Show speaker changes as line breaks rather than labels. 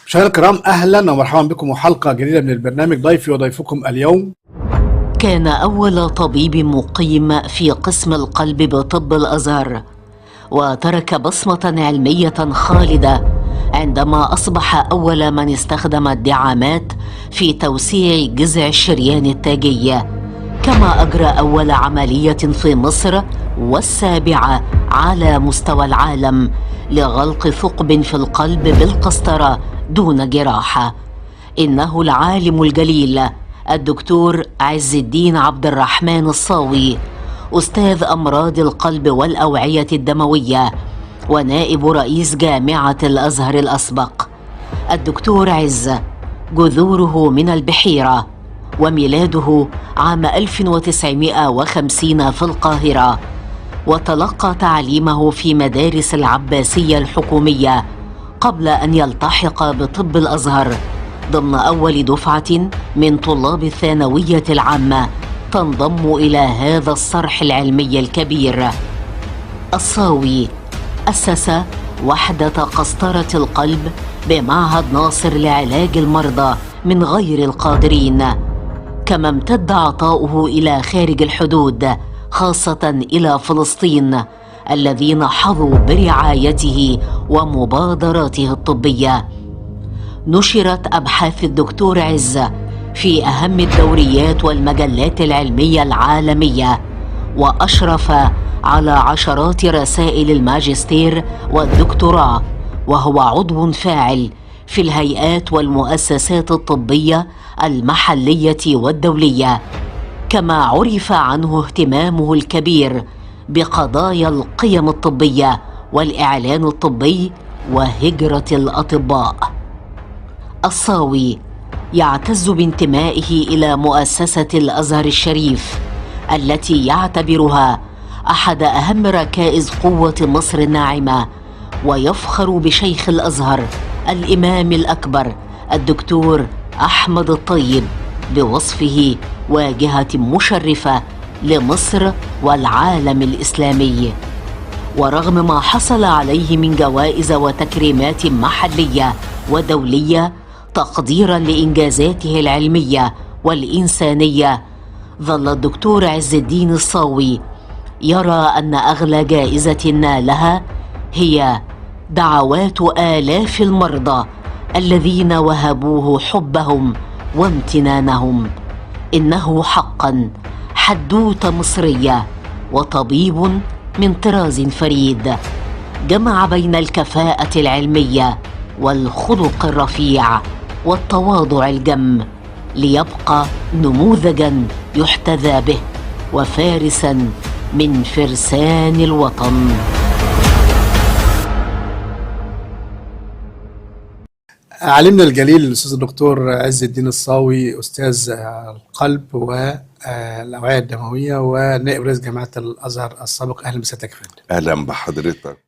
مشاهدينا الكرام، اهلا ومرحبا بكم وحلقه جديده من البرنامج. ضيفي وضيفكم اليوم
كان أول طبيب مقيم في قسم القلب بطب الأزهر، وترك بصمة علمية خالدة عندما أصبح أول من استخدم الدعامات في توسيع جذع الشريان التاجي، كما أجرى أول عملية في مصر والسابعة على مستوى العالم لغلق ثقب في القلب بالقسطرة دون جراحة. إنه العالم الجليل الدكتور عز الدين عبد الرحمن الصاوي، أستاذ أمراض القلب والأوعية الدموية ونائب رئيس جامعة الأزهر الأسبق. الدكتور عز جذوره من البحيرة، وميلاده عام 1950 في القاهرة، وتلقى تعليمه في مدارس العباسية الحكومية قبل أن يلتحق بطب الأزهر ضمن أول دفعة من طلاب الثانوية العامة تنضم إلى هذا الصرح العلمي الكبير. الصاوي أسس وحدة قسطرة القلب بمعهد ناصر لعلاج المرضى من غير القادرين، كما امتد عطاؤه إلى خارج الحدود، خاصة إلى فلسطين، الذين حظوا برعايته ومبادراته الطبية. نشرت أبحاث الدكتور عز في أهم الدوريات والمجلات العلمية العالمية، وأشرف على عشرات رسائل الماجستير والدكتوراه، وهو عضو فاعل في الهيئات والمؤسسات الطبية المحلية والدولية. كما عرف عنه اهتمامه الكبير بقضايا القيم الطبية والإعلان الطبي وهجرة الأطباء. الصاوي يعتز بانتمائه إلى مؤسسة الأزهر الشريف، التي يعتبرها أحد أهم ركائز قوة مصر الناعمة، ويفخر بشيخ الأزهر الإمام الأكبر الدكتور أحمد الطيب بوصفه واجهة مشرفة لمصر والعالم الإسلامي. ورغم ما حصل عليه من جوائز وتكريمات محلية ودولية تقديرا لإنجازاته العلمية والإنسانية، ظل الدكتور عز الدين الصاوي يرى أن أغلى جائزة نالها هي دعوات آلاف المرضى الذين وهبوه حبهم وامتنانهم. إنه حقا حدوتة مصرية وطبيب من طراز فريد، جمع بين الكفاءة العلمية والخلق الرفيع والتواضع الجم، ليبقى نموذجا يحتذى به وفارسا من فرسان الوطن.
عالمنا الجليل الأستاذ الدكتور عز الدين الصاوي، أستاذ القلب والأوعية الدموية ونائب رئيس جامعة الأزهر السابق. أهلا بسيادتك يا فندم.
اهلا بحضرتك